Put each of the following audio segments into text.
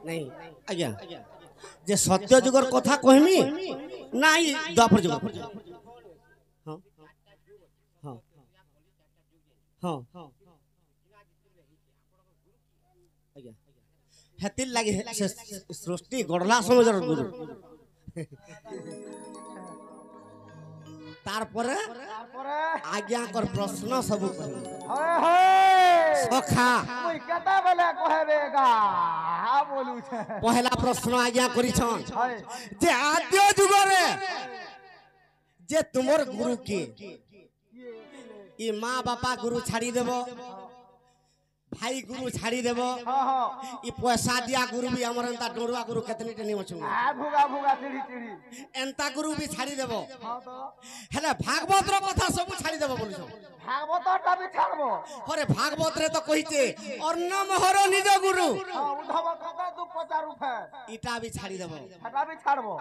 नहीं आज्ञा जे सत्य जुगर कथा कहमी नाई द्वापर जुगर हाँ हाँ हाँ आज्ञा हेतिल लागे सृष्टि गढ़ला समझर गुरु तारपर आज्ञा कर प्रश्न सब सखा पहला प्रश्न आज्ञा करिछन जे आद्य जुगरे जे तुमर गुरु के ये माँ बापा गुरु छाड़ी देबो भाई गुरु छाड़ी देबो ई पैसा दिया गुरु भी हमर एंता डोरुआ गुरु केतनी टेनी मछु भुगा भुगा चिड़ी चिड़ी एंता गुरु भी छाड़ी देबो हेले भागवत रो कथा सब छाड़ी देबो बोलछो भागवत टा भी छाड़बो अरे भागवत रे तो कहिते अर्णम हर निज गुरु उद्धव कथा तू पचारू फे इटा भी छाड़ी देबो हटा भी छाड़बो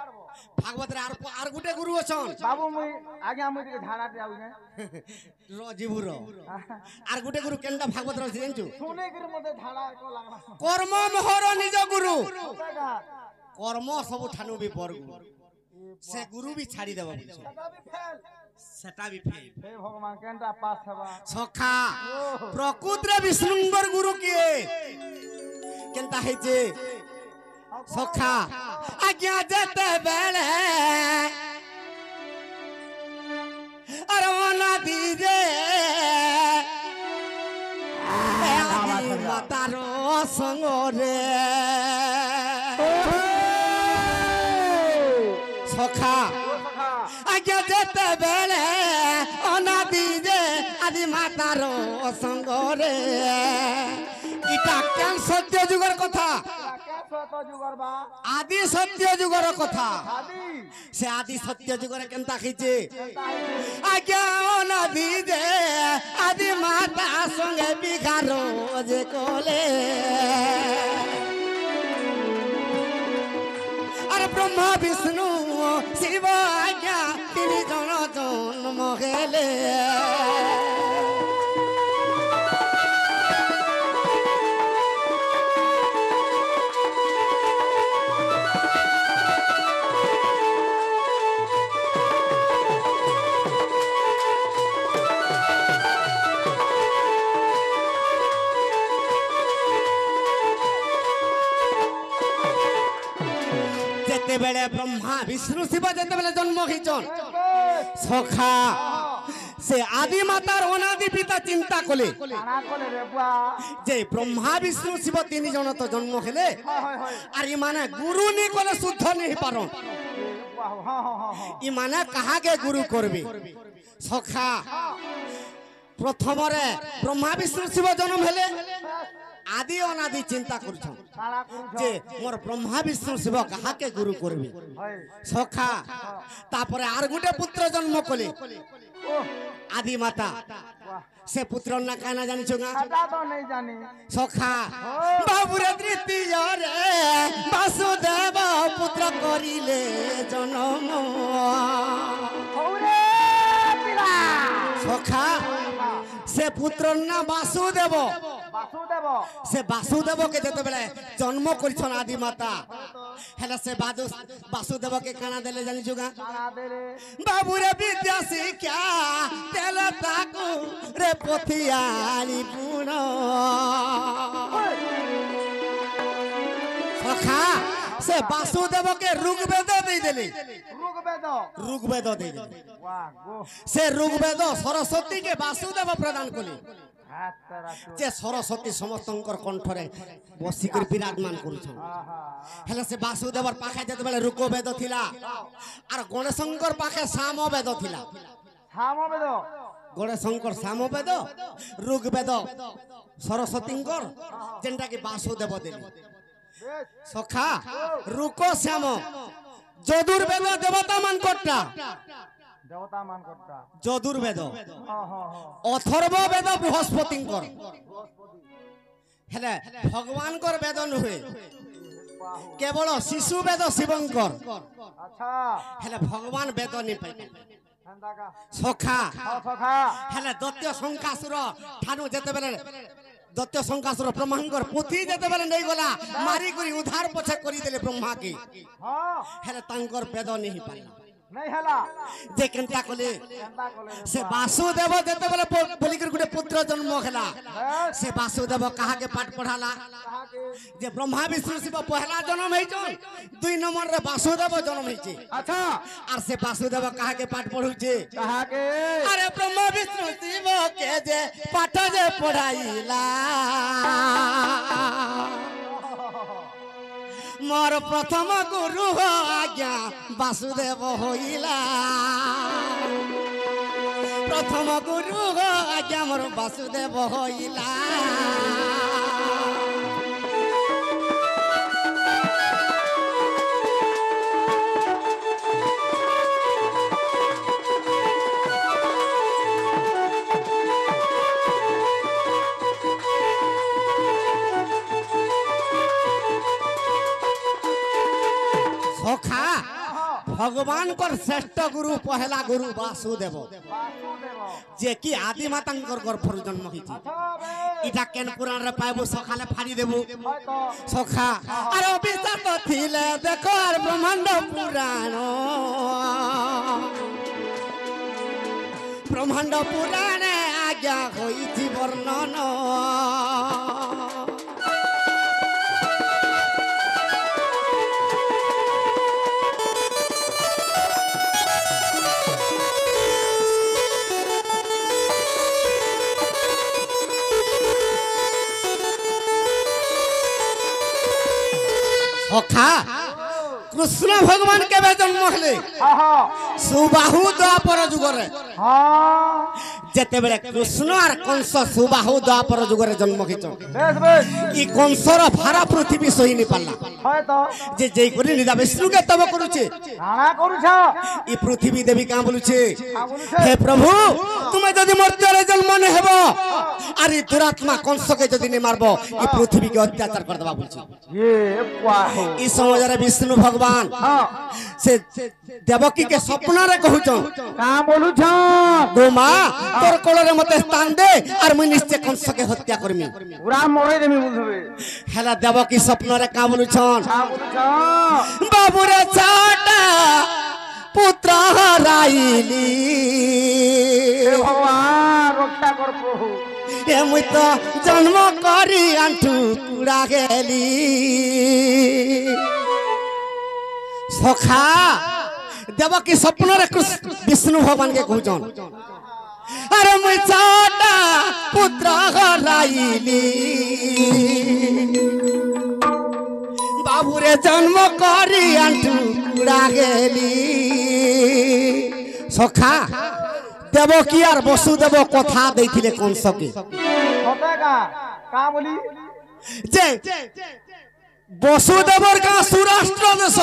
भागवत रे आर गुटे गुरु अछन बाबू मुई आज्ञा मुई के झाड़ा दे आउ ने रो जीवुरो आर गुटे गुरु केनटा भागवत रो जेंचु सुने गिर मते झाड़ा को लागला कर्म मोहर निज गुरु कर्म सब ठानु भी पर से गुरु भी छाड़ी देबो सेटा भी फेल हे भगवान केनटा पास हेबा सखा प्रकृत रे विष्णुंगर गुरु किए केनता है जे सखा आज्ञा जते बेले अरवना दीजे मातारो संगरे सखा आज्ञा जते बेले अना दीजे आदि मातारो संगरे इटा केन सत्य जुगर कथा आदि सत्य जुगर कथा से आदि सत्य जुगर केनता खिचे आज्ञा अना दीजे आदि माता संगे बिगारो जे कोले अरे ब्रह्मा विष्णु शिव आज्ञा तीन जन जन्म हेले बेले ब्रह्मा विष्णु शिव जेते बेले जन्म हिचन सखा से आदि मातार अनादि पिता चिंता कले जे ब्रह्मा विष्णु शिव तीन जन तो जन्म हेले और ई माने गुरु नि कले शुद्ध नहीं पारो ई माने कहा के गुरु करबे सखा प्रथम रे ब्रह्मा विष्णु शिव जन्म हेले आदि अनादि चिंता करूछन जे मोर ब्रह्मा विष्णु शिव कहा के गुरु करबे सखा तापरे आर गुटे पुत्र जन्म कले आदि माता से पुत्र ना काना जानि छगा तो नहीं जानी सखा बाबुरे तृतीय रे वासुदेव पुत्र करिले जन्म हौरे पिला सखा से पुत्र ना वासुदेव वासुदेव से वासुदेव के जते बेले जन्म करिछन आदि माता हेला से वासुदेव के काना देले जानि जुगा काना देले बाबू रे विद्या शिक्षा तेले ताकू रे पोथियाली पुण सखा से वासुदेव के ऋग्वेद दे देले ऋग्वेद दे देले वाह गो से ऋग्वेद सरस्वती के वासुदेव प्रदान कले जे सरस्वती समस्तंकर कंठरे बसी कर विराजमान करूछन हेले से वासुदेवर पाखे जते बेले ऋग्वेद थिला आर गणेशंकर पाखे सामवेद थिला सामवेद गणेशंकर सामवेद ऋग्वेद सरस्वतींकर जेंटा के वासुदेव देले सखा रुको श्याम যদুর্বেদ দেবতা মান কর্তা দেবতা মান কর্তা যদুর্বেদ অথর্ববেদ বৃহস্পতিঙ্কর হেলে ভগবানকর বেদ নুহে কেবল শিশু বেদ শিবঙ্কর আচ্ছা হেলে ভগবান বেদ নি পাই ঠান্ডাকা সখা সখা হেলে দত্য সংকাসুর ঠানু যেতে বেলে दत्य संकासुर ब्रह्मांकर पुथी जते बेले नहीं गला मारी करी उधार पछे करी देले ब्रह्मा के हां हेले तांकर वेद नहीं पाला नहीं हला जे केनता कले केनता कले से वासुदेव जते बेले बोली कर गुटे पुत्र जन्म होला से वासुदेव कहा के पाठ पढ़ाला कहा के जे ब्रह्मा विष्णु शिव पहला जन्म है जो 2 नंबर रे वासुदेव जन्म है छे अच्छा और से वासुदेव कहा के पाठ पढ़ू छे कहा के अरे ब्रह्मा विष्णु शिव के जे पाठ जे पढ़ाइला मोर प्रथम गुरु हो आज्ञा वासुदेव होइला प्रथम गुरु हो आज्ञा मोर वासुदेव होइला सखा भगवान को श्रेष्ठ गुरु पहला गुरु वासुदेव वासुदेव जे कि आदि मातांकर गर्भर जन्म होइछि इटा केन पुराण रे पाइबो सखाले फाड़ी देबो सखा अरे विश्वास तो थिले देखो आर ब्रह्मांड पुराण आज्ञा होइछि वर्णन सखा कृष्ण भगवान के जन्म हेले सुबाहु द्वापर जुगरे जेते बेले कृष्ण और कंस सुबाहु द्वापर जुगरे जन्म खिचो ई कंसर भारा पृथ्वी सही नि पाला जे जेई करी निदा विष्णु के तब करूचे राणा करूछ ई पृथ्वी देवी का बोलुचे हे प्रभु तुमे जदी मर्त्य रे जन्म ने हेबो अरे दुरात्मा कंस के जदी ने मारबो ई पृथ्वी के अत्याचार कर देबा बोलुचे ये वाह ई समझ रे विष्णु भगवान से देवकी के सपना रे कहूछन का बोलुछ गो मां तोर कोल रे मते स्थान दे और मुई निश्चय कंस के हत्या करमी पूरा मोरे देमी बुझबे हेला देवकी सपना रे का बोलुछन का बोलुछ बाबू रे छाटा पुत्र हराइली हे भगवान रक्षा कर प्रभु ए मुई तो जन्म करी आंठू कुड़ा गेली सखा देवकी सपना रे विष्णु भगवान के कहूछन अरे मुई छाटा पुत्र हराइली बाबू रे जन्म करी आंठू कुड़ा गेली सखा देवकी और वसुदेव कथा देथिले कंस के होता का बोली जे वसुदेवर का सुराष्ट्र देश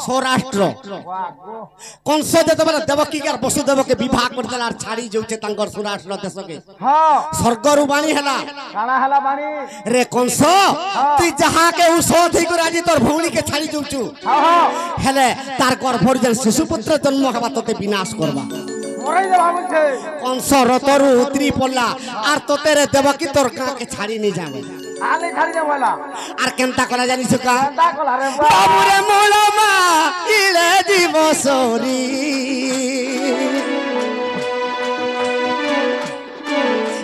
सौराष्ट्र वाह गो कंस जते बेले देवकी के और वसुदेव के विवाह कर देला और छाड़ी जाउचे तांकर सुराष्ट्र देश के हां स्वर्गरु बाणी हला काना हला बानी रे कंस तू जहां के औषधि को राजी तोर भौणी के छाड़ी जाउचु हां हां हेले तार गर्भर जन शिशुपुत्र जन्म हवा तते विनाश करबा मोरे जे भाबु छे कंस रतरु उतरी पड़ला और तोते रे देवकी तोर का के छाड़ी नहीं जावे आले छाड़ी दे वाला और केनता कला जानी सुका ता कला रे बाबू रे मोलमा इले दिवसरी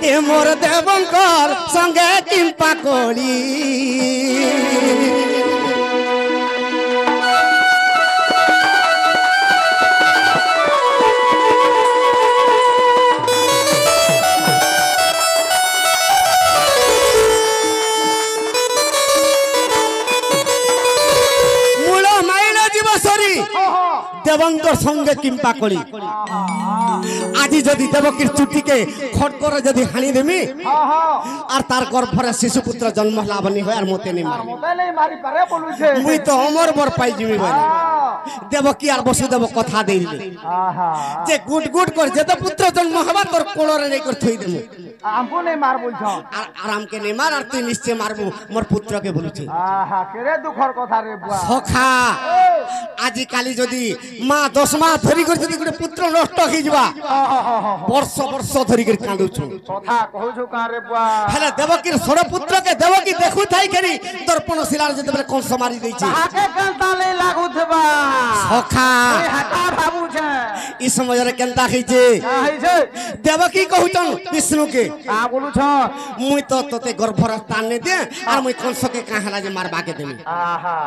ए मोर देवंकर संगे किंपा कोली देवंकर संगे किंपा करी आज जदि देवकीर चुटी के खटकर जदि हानि देमी और तार गर्भर शिशुपुत्र जन्म लाभनी होय और मोते नहीं मारी मोते नहीं मारी पारे बोलु छे मुई तो अमर बर पाई जिमी बने देवकी और वसुदेव कथा देइले जे गुड गुड कर जेते पुत्र जन्म हवा तोर कोलरे नहीं कर थई देमु हमको नहीं मार बोल छ आराम के नहीं मार और तू निश्चय मारबू मोर पुत्र के बोलु छे आहा केरे दुखर कथा रे बुआ सखा आज काली जदि मां 10 मास धरी कर जदि गुटे पुत्र नष्ट हो ଯିବା ବର୍ଷ ବର୍ଷ ଧରି କରି କାନ୍ଦୁଛୁ କଥା କହୁଛୁ କାଁ ରେ ବୁଆ ହେଲେ ଦେବକୀର ଷୋଳ ପୁତ୍ର କେ ଦେବକୀ ଦେଖୁଥାଇ କରି ଦର୍ପଣ ଶିଳାରେ ଯେତେବେଳେ କଂସ ମାରି ଦେଇଛି ତାହାକେ କେନ୍ତା ଲେ ଲାଗୁଥିବା ସଖା ଏ ହାକା ଭାବୁଛେ ଇ ସମୟରେ କେନ୍ତା ହେଇଛି କା ହେଇଛେ ଦେବକୀ କହୁଛନ୍ ବିଷ୍ଣୁ କେ କା ବୋଲୁଛ ମୁଇଁ ତ ତତେ ଗର୍ଭର ସ୍ଥାନ ନେ ଦେ আর মুই কংসকে কা হেলা যে মার বাকে দেমি আহা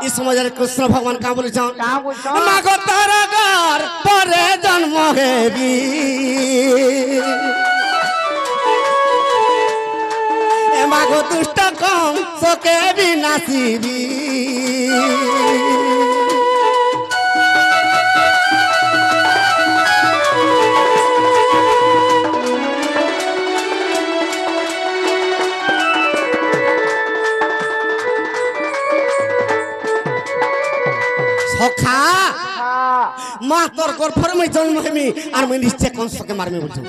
এই সময়ের কৃষ্ণ ভগবান কা বলেছন কা বলছ মাগ তার ঘর পরে জন্ম হেবি এ মাগ দুষ্ট কংসকে বিনাশিবি সখা মা তোর গর্ভর মই জন্ম হেমি আর মই নিশ্চয় কংসকে মারমি বলছন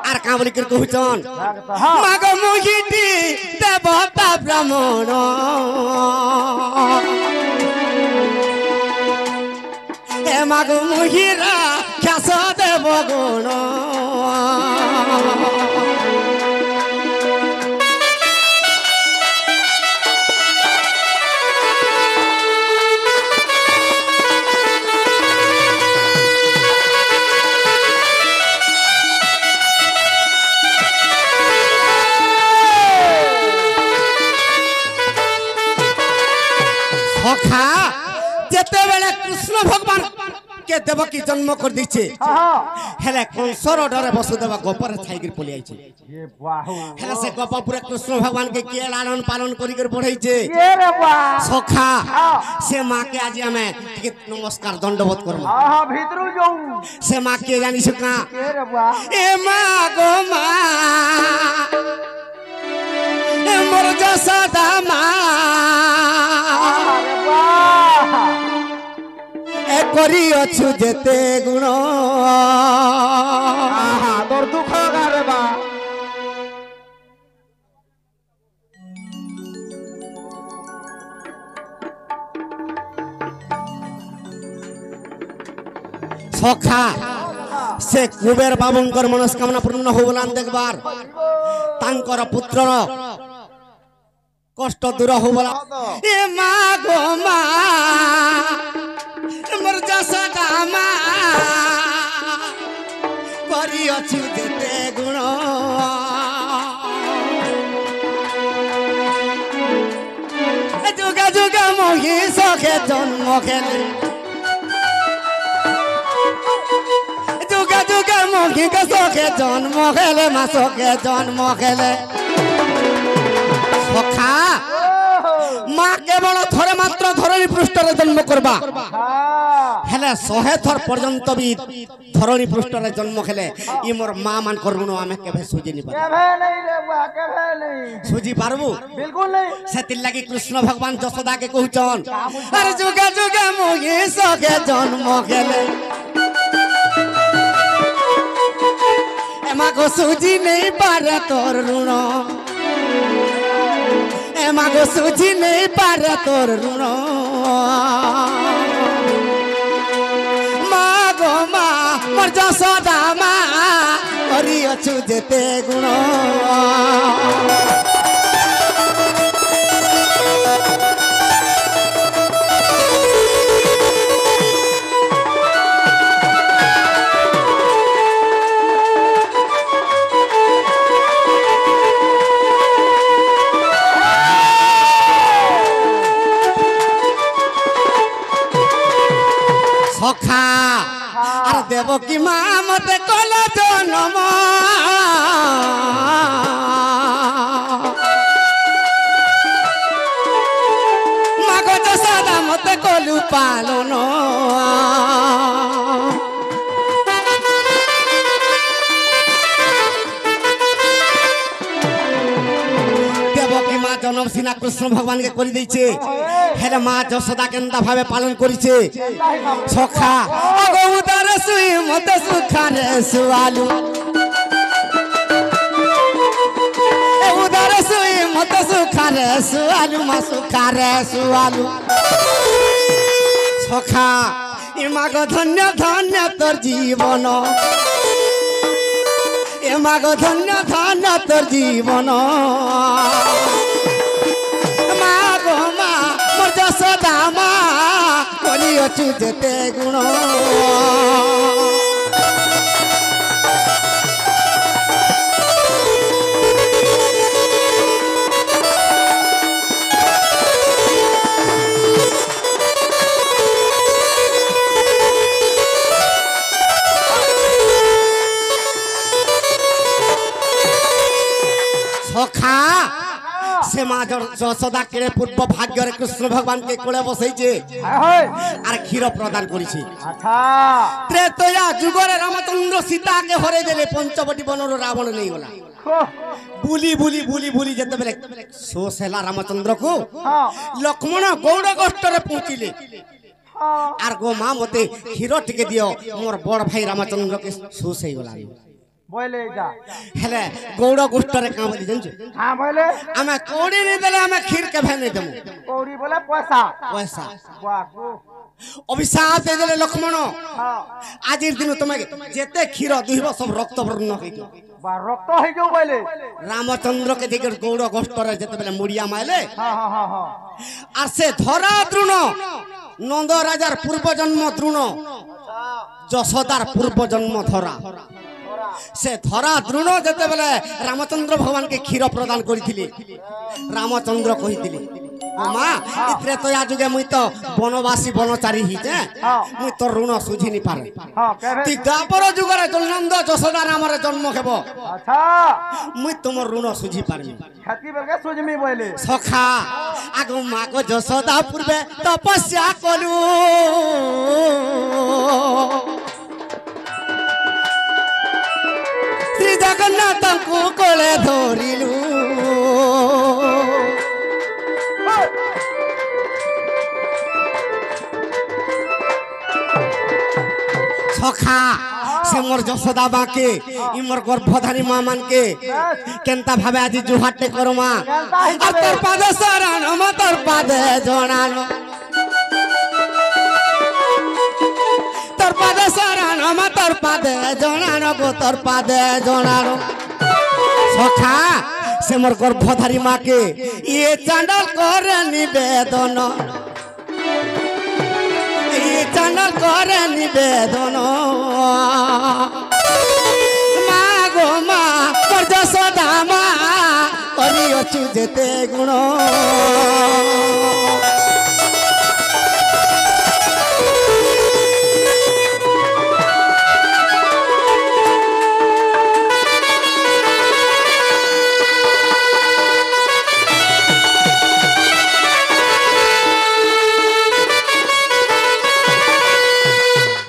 আর কা বলি করে কহুছন মাগ মোহিটি দেবতা ব্রাহ্মণ এ মাগ মোহিরা খ্যাস দেব গুণ সখা যেতেবেলে কৃষ্ণ ভগবান কে দেবকী জন্ম করে দিচ্ছে হেলে কংসর ডরে বসুদেব গোপরে ছাইকি পলি আইছে এ বাহু হেলে সে গোপপুরে কৃষ্ণ ভগবান কে কে লালন পালন করি করে পড়াইছে এ রে বা সখা সে মাকে আজি আমি টিকে নমস্কার দণ্ডবোধ করব আহা ভিতরু যাও সে মা কে জানিস কা এ রে বা এ মা গো মা এ মোর যশোদা মা আরে বা এ করি অছু যেতে গুণ আহা তোর দুঃখ গা রে বা সখা সে কুবের বাবুঙ্কর মনস্কামনা পূর্ণ হবলান দেখবার তাঙ্কর পুত্রর কষ্ট দূর হবলা এ মা গো মা মোর যশোদা মা করি অছু যেতে গুণ যুগা যুগা মহি সখে জন্ম খেলে যুগে যুগে মহি সখে জন্ম খেলে মা সখে জন্ম খেলে সখা মা কেবল থরে মাত্র ধরণী পৃষ্ঠরে জন্ম করবা হেলে 100 থর পর্যন্ত বি ধরণী পৃষ্ঠরে জন্ম খেলে ই মোর মা মান করবুন আমি কেবে সুজি নি পারবো কেভে নাই রে বা কেভে নাই সুজি পারবো বিলকুল নাই সেতির লাগি কৃষ্ণ ভগবান যশোদাকে কহুচন আরে যুগে যুগে মহি সখে জন্ম খেলে এমা গো সুজি নেই পারে তোর ঋণ এমা গো সুজি নেই পারে তোর ঋণ মা গো মা মোর যশোদা মা করি অছু যেতে গুণ সখা আর দেবকী মা মতে কল জনম মাগ যশোদা মতে কলু পালন দেবকী মা জন্ম সিনা কৃষ্ণ ভগবান কে করে দিয়েছে হেলে মা যশোদা কেন্দা ভাবে পালন করেছে সখা আগো উদার সুই মত সুখারে সুয়ালু এ উদার সুই মত সুখারে সুয়ালু মা সুখারে সুয়ালু সখা এ মাগো ধন্য ধন্য তোর জীবন এ মাগো ধন্য ধন্য তোর জীবন মা গো মা মোর যশোদা মা করিଅছু যেতে গুণ সখা সে মা যশোদা কেড়ে পূর্ব ভাগ্যের কৃষ্ণ ভগবান কে কোলে বসাইছে আর ক্ষীর প্রদান করেছে ত্রেতয়া যুগরে রামচন্দ্র সীতাকে হরে দেলে পঞ্চবটি বনর রাবণ নেই গলা বুলি বুলি বুলি বুলি যেতেবেলে শোষ হেলা রামচন্দ্র কু লক্ষ্মণ গৌড় গোষ্ঠরে পৌঁছিলে আর গো মা মতে ক্ষীর টিকে দিও মোর বড় ভাই রামচন্দ্রকে শোষ হয়ে গলা বলে যা হেলে গৌড় গোষ্ঠরে কাম বলি জানছো হ্যাঁ বলে আমি কৌড়ি নি দেলে আমি ক্ষীর কে ভেনে দেবো কৌড়ি বলে পয়সা পয়সা বাহ গো অভিশাপ দিয়ে দেলে লক্ষ্মণ আজির দিন তোমাকে যেতে ক্ষীর দুইব সব রক্ত বর্ণ হইতো বা রক্ত হয়ে যাও বলে রামচন্দ্রকে দিকে গৌড় গোষ্ঠরে যেতেবেলে মুড়িয়া মাইলে হ্যাঁ আর সে ধরা দ্রুণ নন্দ রাজার পূর্বজন্ম দ্রুণ যশোদার পূর্বজন্ম ধরা সে ধরা দ্রুণ যেতেবেলে রামচন্দ্র ভগবানকে ক্ষীর প্রদান করিଥିଲେ রামচন্দ্র কহিଥିଲେ মা ত্রেতয়া যুগে মুই তো বনবাসী বনচারী হিছে মুই তোর ঋণ সুঝি নি পারে তুই দ্বাপর যুগরে নন্দ যশোদা নামরে জন্ম হেব আচ্ছা মুই তোমার ঋণ সুঝি পারমি খাতি বেলকে সুজমি বলে সখা আগ মাগো যশোদা পূর্বে তপস্যা কলু শ্রী জগন্নাথଙ୍କୁ কোলে ধরিলু সখা সে মোর যশোদা বাকে ই মোর গর্ভধারী মা মানকে কেনতা ভাবে আজি জুহাটে করমা আর তোর পাদে শরণ মা তোর পাদে জড়ানো তোর পাদে শরণ মা তোর পাদে জড়ানো গো তোর পাদে জড়ানো সখা সে মোর গর্ভধারী মাকে ইয়ে চাঁডাল করে নিবেদন চাঁডাল করে নিবেদন মা গো মা তোর যশোদা মা করিଅছু যেতে গুণ